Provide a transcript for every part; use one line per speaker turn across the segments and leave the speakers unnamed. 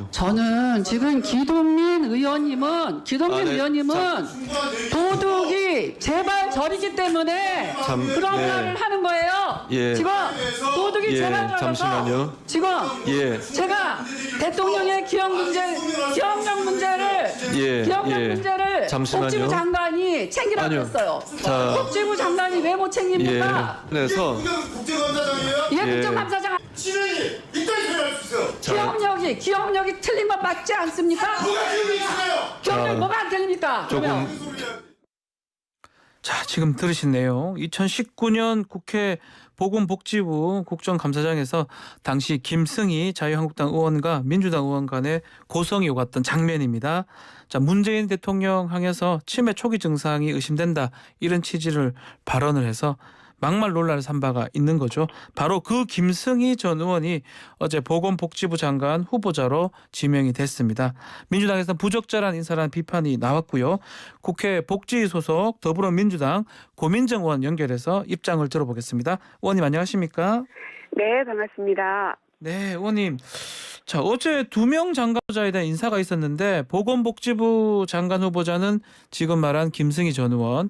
저는 지금 기동민 의원님은 도둑이 제발 저리기 때문에 그런 말을 하는 거예요.
예.
지금 도둑이 제발 저려서
잠시만요.
지금
예.
제가 대통령의 기억력 문제를
잠시만요.
복지부 장관이 챙기라고
아니요.
했어요.
자.
복지부 장관이 왜 못 챙깁니까?
그래서
국정감사장
진행이 이따위 소리 할수 있어요.
기억력이 틀린 건 맞지 않습니까?
뭐가 기억이 있어요?
기억력이 뭐가 안 틀립니까? 그러면
자, 지금 들으신 내용 2019년 국회 보건복지부 국정감사장에서 당시 김승희 자유한국당 의원과 민주당 의원 간의 고성이 오갔던 장면입니다. 자, 문재인 대통령 향해서 치매 초기 증상이 의심된다 이런 취지를 발언을 해서 막말 논란을 산 바가 있는 거죠. 바로 그 김승희 전 의원이 어제 보건복지부 장관 후보자로 지명이 됐습니다. 민주당에서는 부적절한 인사라는 비판이 나왔고요. 국회 복지 소속 더불어민주당 고민정 의원 연결해서 입장을 들어보겠습니다. 의원님 안녕하십니까?
네, 반갑습니다.
네, 의원님. 자, 어제 2명 장관 후보자에 대한 인사가 있었는데 보건복지부 장관 후보자는 지금 말한 김승희 전 의원,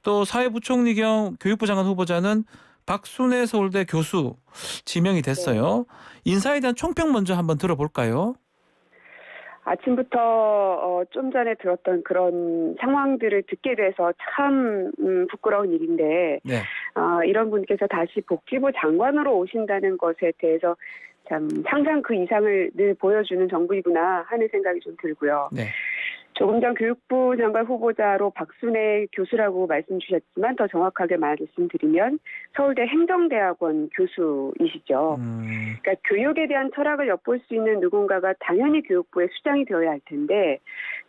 또 사회부총리 겸 교육부 장관 후보자는 박순애 서울대 교수 지명이 됐어요. 인사에 대한 총평 먼저 한번 들어볼까요?
아침부터 좀 전에 들었던 그런 상황들을 듣게 돼서 참 부끄러운 일인데
네.
이런 분께서 다시 복지부 장관으로 오신다는 것에 대해서 참 상상 그 이상을 늘 보여주는 정부이구나 하는 생각이 좀 들고요.
네.
조금 전 교육부 장관 후보자로 박순애 교수라고 말씀 주셨지만 더 정확하게 말씀드리면 서울대 행정대학원 교수이시죠. 그러니까 교육에 대한 철학을 엿볼 수 있는 누군가가 당연히 교육부의 수장이 되어야 할 텐데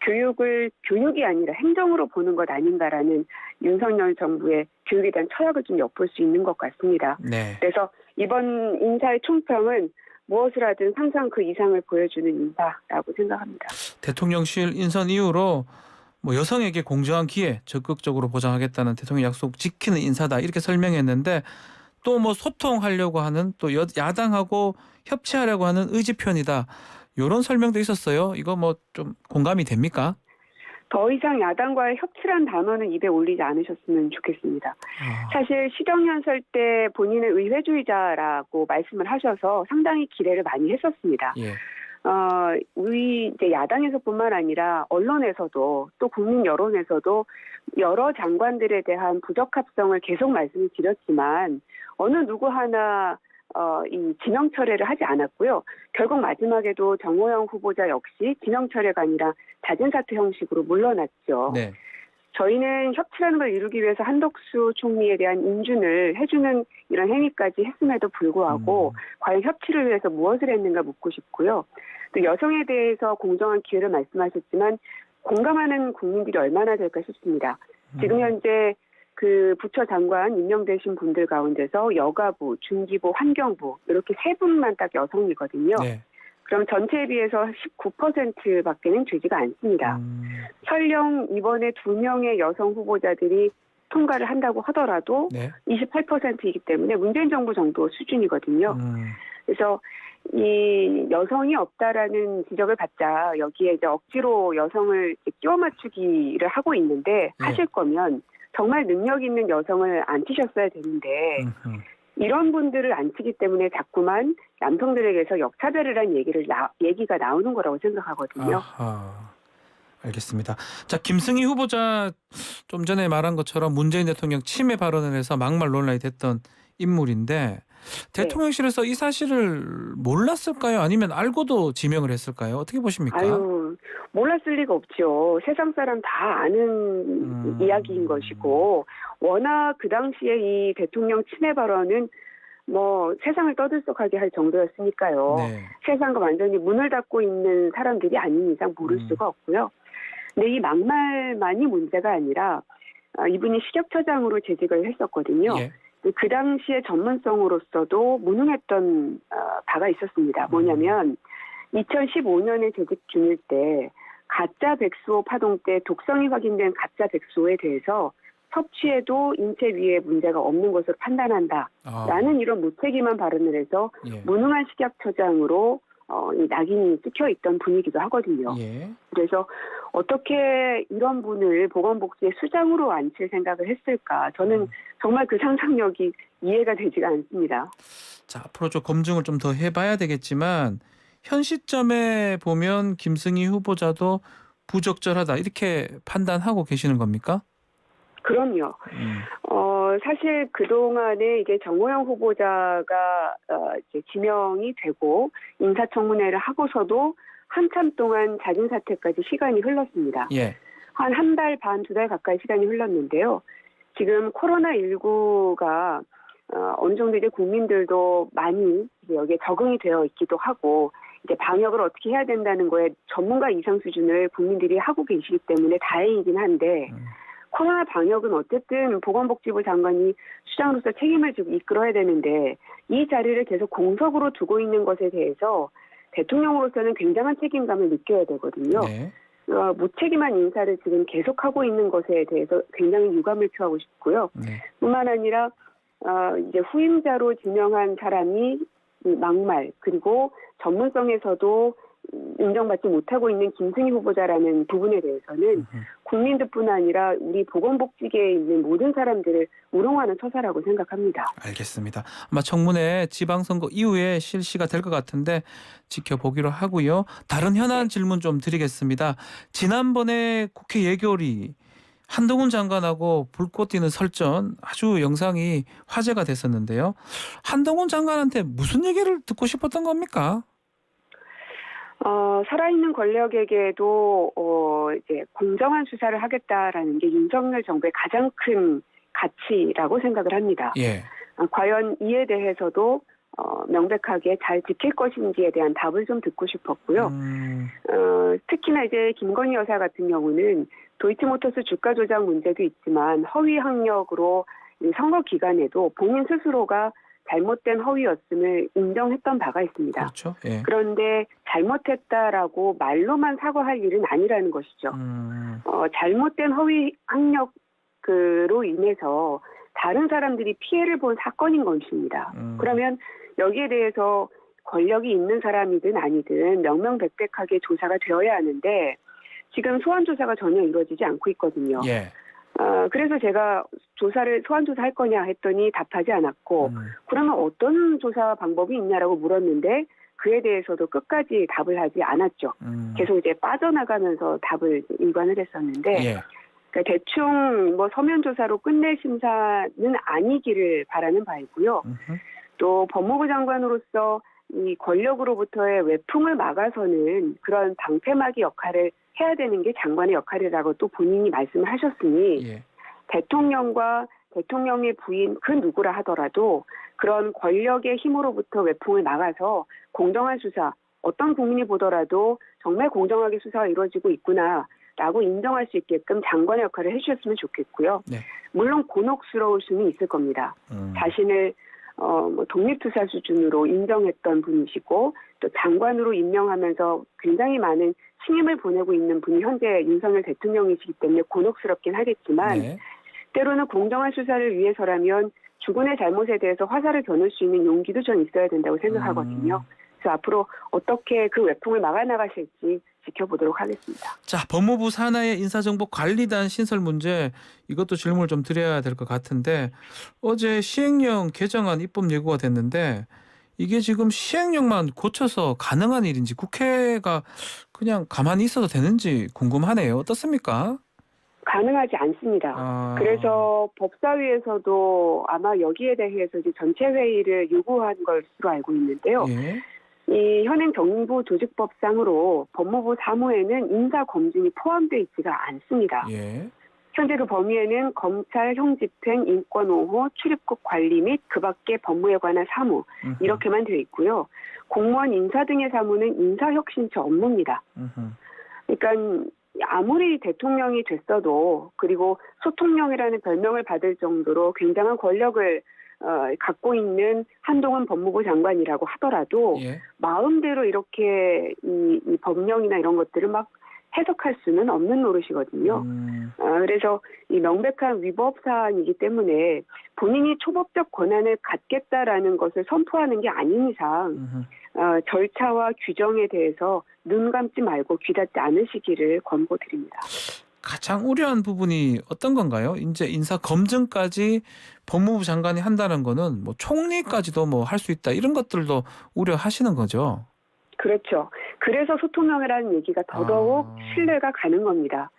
교육이 아니라 행정으로 보는 것 아닌가라는 윤석열 정부의 교육에 대한 철학을 좀 엿볼 수 있는 것 같습니다.
네.
그래서 이번 인사의 총평은 무엇을 하든 상상 그 이상을 보여주는 인사라고 생각합니다.
대통령실 인선 이후로 뭐 여성에게 공정한 기회 적극적으로 보장하겠다는 대통령 약속 지키는 인사다 이렇게 설명했는데 또 뭐 소통하려고 하는 또 야당하고 협치하려고 하는 의지 표현이다 이런 설명도 있었어요. 이거 뭐 좀 공감이 됩니까?
더 이상 야당과의 협치란 단어는 입에 올리지 않으셨으면 좋겠습니다. 사실 시정연설 때 본인은 의회주의자라고 말씀을 하셔서 상당히 기대를 많이 했었습니다.
예.
우리 이제 야당에서뿐만 아니라 언론에서도 또 국민 여론에서도 여러 장관들에 대한 부적합성을 계속 말씀을 드렸지만 어느 누구 하나 이 지명 철회를 하지 않았고요. 결국 마지막에도 정호영 후보자 역시 지명 철회가 아니라 잦은 사퇴 형식으로 물러났죠.
네.
저희는 협치라는 걸 이루기 위해서 한덕수 총리에 대한 인준을 해주는 이런 행위까지 했음에도 불구하고 과연 협치를 위해서 무엇을 했는가 묻고 싶고요. 또 여성에 대해서 공정한 기회를 말씀하셨지만 공감하는 국민들이 얼마나 될까 싶습니다. 지금 현재 그 부처 장관 임명되신 분들 가운데서 여가부, 중기부, 환경부 이렇게 세 분만 딱 여성이거든요.
네.
그럼 전체에 비해서 19%밖에는 되지가 않습니다. 설령 이번에 2명의 여성 후보자들이 통과를 한다고 하더라도
네.
28%이기 때문에 문재인 정부 정도 수준이거든요. 그래서 이 여성이 없다라는 지적을 받자 여기에 이제 억지로 여성을 끼워 맞추기를 하고 있는데 하실 거면 정말 능력 있는 여성을 앉히셨어야 되는데 이런 분들을 앉히기 때문에 자꾸만 남성들에게서 역차별이라는 얘기가 나오는 거라고 생각하거든요.
아하, 알겠습니다. 자, 김승희 후보자 좀 전에 말한 것처럼 문재인 대통령 침해 발언을 해서 막말 논란이 됐던 인물인데 대통령실에서 이 사실을 몰랐을까요? 아니면 알고도 지명을 했을까요? 어떻게 보십니까?
아유, 몰랐을 리가 없죠. 세상 사람 다 아는 이야기인 것이고 워낙 그 당시에 이 대통령 침해 발언은 뭐 세상을 떠들썩하게 할 정도였으니까요.
네.
세상과 완전히 문을 닫고 있는 사람들이 아닌 이상 모를 수가 없고요. 근데 이 막말만이 문제가 아니라 이분이 식약처장으로 재직을 했었거든요.
예.
그 당시에 전문성으로서도 무능했던 바가 있었습니다. 뭐냐면 2015년에 재직 중일 때 가짜 백수호 파동 때 독성이 확인된 가짜 백수호에 대해서 섭취에도 인체 위에 문제가 없는 것으로 판단한다라는 이런 무책임한 발언을 해서
예.
무능한 식약처장으로 이 낙인이 찍혀 있던 분이기도 하거든요.
예.
그래서 어떻게 이런 분을 보건복지의 수장으로 앉힐 생각을 했을까? 저는 정말 그 상상력이 이해가 되지가 않습니다.
자, 앞으로 좀 검증을 좀 더 해봐야 되겠지만 현 시점에 보면 김승희 후보자도 부적절하다 이렇게 판단하고 계시는 겁니까?
그럼요. 사실 그동안에 이제 정호영 후보자가 이제 지명이 되고 인사청문회를 하고서도 한참 동안 자진 사퇴까지 시간이 흘렀습니다.
예.
한 달 반, 2달 가까이 시간이 흘렀는데요. 지금 코로나19가 어느 정도 이제 국민들도 많이 이제 여기에 적응이 되어 있기도 하고 이제 방역을 어떻게 해야 된다는 거에 전문가 이상 수준을 국민들이 하고 계시기 때문에 다행이긴 한데 코로나 방역은 어쨌든 보건복지부 장관이 수장으로서 책임을 지고 이끌어야 되는데 이 자리를 계속 공석으로 두고 있는 것에 대해서 대통령으로서는 굉장한 책임감을 느껴야 되거든요.
네.
무책임한 인사를 지금 계속하고 있는 것에 대해서 굉장히 유감을 표하고 싶고요.
네.
뿐만 아니라 이제 후임자로 지명한 사람이 이 막말 그리고 전문성에서도 인정받지 못하고 있는 김승희 후보자라는 부분에 대해서는 국민들뿐 아니라 우리 보건복지계에 있는 모든 사람들을 우롱하는 처사라고 생각합니다.
알겠습니다. 아마 청문회 지방선거 이후에 실시가 될 것 같은데 지켜보기로 하고요. 다른 현안 질문 좀 드리겠습니다. 지난번에 국회 예결위 한동훈 장관하고 불꽃 튀는 설전 아주 영상이 화제가 됐었는데요. 한동훈 장관한테 무슨 얘기를 듣고 싶었던 겁니까?
살아있는 권력에게도 이제 공정한 수사를 하겠다라는 게 윤석열 정부의 가장 큰 가치라고 생각을 합니다.
예.
과연 이에 대해서도 명백하게 잘 지킬 것인지에 대한 답을 좀 듣고 싶었고요. 특히나 이제 김건희 여사 같은 경우는 도이치모터스 주가 조작 문제도 있지만 허위 학력으로 선거 기간에도 본인 스스로가 잘못된 허위였음을 인정했던 바가 있습니다.
그렇죠. 예.
그런데 잘못했다라고 말로만 사과할 일은 아니라는 것이죠. 잘못된 허위 학력으로 인해서 다른 사람들이 피해를 본 사건인 것입니다. 그러면 여기에 대해서 권력이 있는 사람이든 아니든 명명백백하게 조사가 되어야 하는데 지금 소환 조사가 전혀 이루어지지 않고 있거든요.
예.
그래서 제가 소환 조사할 거냐 했더니 답하지 않았고 그러면 어떤 조사 방법이 있냐라고 물었는데 그에 대해서도 끝까지 답을 하지 않았죠. 계속 이제 빠져나가면서 답을 일관을 했었는데
예.
그러니까 대충 뭐 서면 조사로 끝낼 심사는 아니기를 바라는 바이고요. 또 법무부 장관으로서 이 권력으로부터의 외풍을 막아서는 그런 방패막이 역할을 해야 되는 게 장관의 역할이라고 또 본인이 말씀을 하셨으니
예.
대통령과 대통령의 부인 그 누구라 하더라도 그런 권력의 힘으로부터 외풍을 막아서 공정한 수사, 어떤 국민이 보더라도 정말 공정하게 수사가 이루어지고 있구나라고 인정할 수 있게끔 장관의 역할을 해주셨으면 좋겠고요.
네.
물론 곤혹스러울 수는 있을 겁니다. 자신을 독립투사 수준으로 인정했던 분이시고 또 장관으로 임명하면서 굉장히 많은 신임을 보내고 있는 분이 현재 윤석열 대통령이시기 때문에 곤혹스럽긴 하겠지만
네.
때로는 공정한 수사를 위해서라면 주군의 잘못에 대해서 화살을 겨눌 수 있는 용기도 전 있어야 된다고 생각하거든요. 그래서 앞으로 어떻게 그 외풍을 막아나가실지 지켜보도록 하겠습니다.
자, 법무부 산하의 인사정보관리단 신설 문제 이것도 질문을 좀 드려야 될 것 같은데 어제 시행령 개정안 입법 예고가 됐는데 이게 지금 시행령만 고쳐서 가능한 일인지 국회가 그냥 가만히 있어도 되는지 궁금하네요. 어떻습니까?
가능하지 않습니다. 그래서 법사위에서도 아마 여기에 대해서 이제 전체 회의를 요구한 것으로 알고 있는데요.
예.
이 현행 정부 조직법상으로 법무부 사무에는 인사 검증이 포함되어 있지가 않습니다.
예.
현재 그 범위에는 검찰, 형집행, 인권옹호, 출입국 관리 및 그 밖의 법무에 관한 사무 이렇게만 되어 있고요. 공무원 인사 등의 사무는 인사혁신처 업무입니다. 그러니까 아무리 대통령이 됐어도 그리고 소통령이라는 별명을 받을 정도로 굉장한 권력을 갖고 있는 한동훈 법무부 장관이라고 하더라도
예.
마음대로 이렇게 이 법령이나 이런 것들을 막 해석할 수는 없는 노릇이거든요. 그래서 이 명백한 위법 사안이기 때문에 본인이 초법적 권한을 갖겠다라는 것을 선포하는 게 아닌 이상 절차와 규정에 대해서 눈 감지 말고 귀 닫지 않으시기를 권고드립니다.
가장 우려한 부분이 어떤 건가요? 이제 인사 검증까지 법무부 장관이 한다는 거는 뭐 총리까지도 뭐 할 수 있다 이런 것들도 우려하시는 거죠.
그렇죠. 그래서 소통명예라는 얘기가 더더욱 신뢰가 가는 겁니다.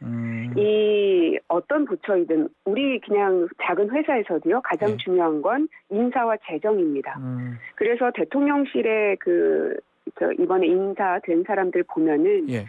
이 어떤 부처이든 우리 그냥 작은 회사에서도요. 가장
네.
중요한 건 인사와 재정입니다. 그래서 대통령실에 이번에 인사된 사람들 보면은
예.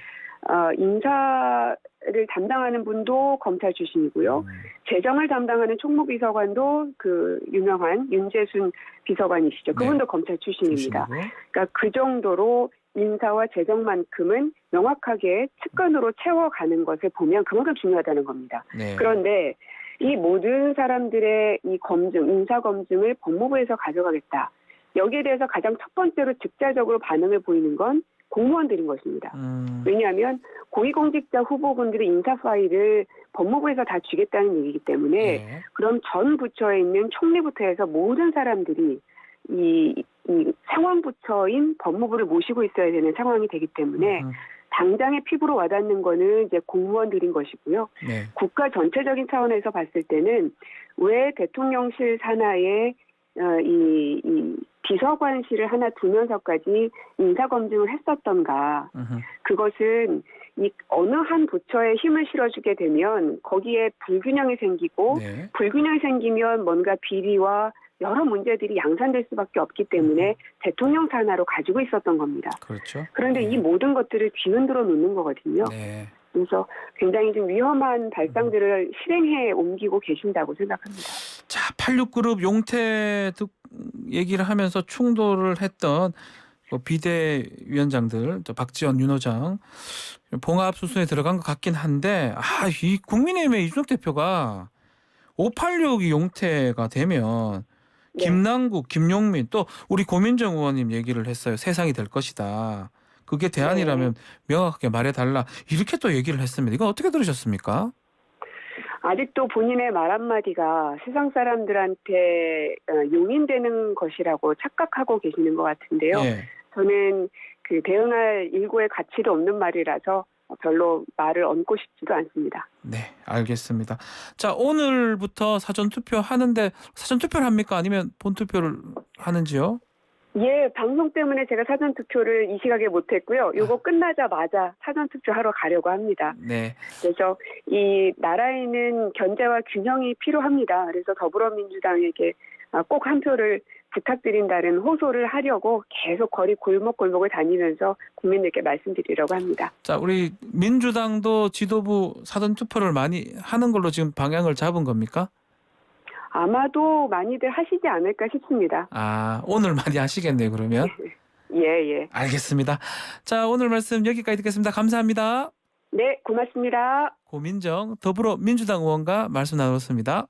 인사를 담당하는 분도 검찰 출신이고요. 재정을 담당하는 총무비서관도 그 유명한 윤재순 비서관이시죠. 그분도
네.
검찰 출신입니다.
주시고.
그러니까 그 정도로 인사와 재정만큼은 명확하게 측근으로 채워가는 것을 보면 그만큼 중요하다는 겁니다.
네.
그런데 이 모든 사람들의 이 검증, 인사 검증을 법무부에서 가져가겠다. 여기에 대해서 가장 첫 번째로 직자적으로 반응을 보이는 건 공무원들인 것입니다. 왜냐하면 고위공직자 후보군들의 인사 파일을 법무부에서 다 주겠다는 얘기이기 때문에
예.
그럼 전 부처에 있는 총리부터 해서 모든 사람들이 이 상황부처인 법무부를 모시고 있어야 되는 상황이 되기 때문에 당장의 피부로 와닿는 거는 이제 공무원들인 것이고요.
네.
국가 전체적인 차원에서 봤을 때는 왜 대통령실 산하에 이 비서관실을 하나 두면서까지 인사검증을 했었던가. 그것은 이 어느 한 부처에 힘을 실어주게 되면 거기에 불균형이 생기고
네.
불균형이 생기면 뭔가 비리와 여러 문제들이 양산될 수밖에 없기 때문에 대통령 산하로 가지고 있었던 겁니다.
그렇죠.
그런데
네.
이 모든 것들을 뒤흔들어 놓는 거거든요.
네.
그래서 굉장히 좀 위험한 발상들을 실행해 옮기고 계신다고 생각합니다.
자, 86그룹 용태 얘기를 하면서 충돌을 했던 비대위원장들, 또 박지원, 윤호장 봉합 수순에 들어간 것 같긴 한데, 이 국민의힘의 이준석 대표가 586이 용태가 되면
네.
김남국, 김용민 또 우리 고민정 의원님 얘기를 했어요. 세상이 될 것이다. 그게 대안이라면 명확하게 말해달라. 이렇게 또 얘기를 했습니다. 이건 어떻게 들으셨습니까?
아직도 본인의 말 한마디가 세상 사람들한테 용인되는 것이라고 착각하고 계시는 것 같은데요.
예.
저는 그 대응할 일고의 가치도 없는 말이라서 별로 말을 얹고 싶지도 않습니다.
네, 알겠습니다. 자, 오늘부터 사전투표 하는데 사전투표를 합니까? 아니면 본투표를 하는지요?
예, 방송 때문에 제가 사전투표를 이 시각에 못했고요. 이거 끝나자마자 사전투표 하러 가려고 합니다.
네.
그래서 이 나라에는 견제와 균형이 필요합니다. 그래서 더불어민주당에게 꼭 한 표를 부탁드린다는 호소를 하려고 계속 거리 골목골목을 다니면서 국민들께 말씀드리려고 합니다.
자, 우리 민주당도 지도부 사전투표를 많이 하는 걸로 지금 방향을 잡은 겁니까?
아마도 많이들 하시지 않을까 싶습니다.
오늘 많이 하시겠네요, 그러면.
예.
알겠습니다. 자, 오늘 말씀 여기까지 듣겠습니다. 감사합니다.
네, 고맙습니다.
고민정 더불어민주당 의원과 말씀 나눴습니다.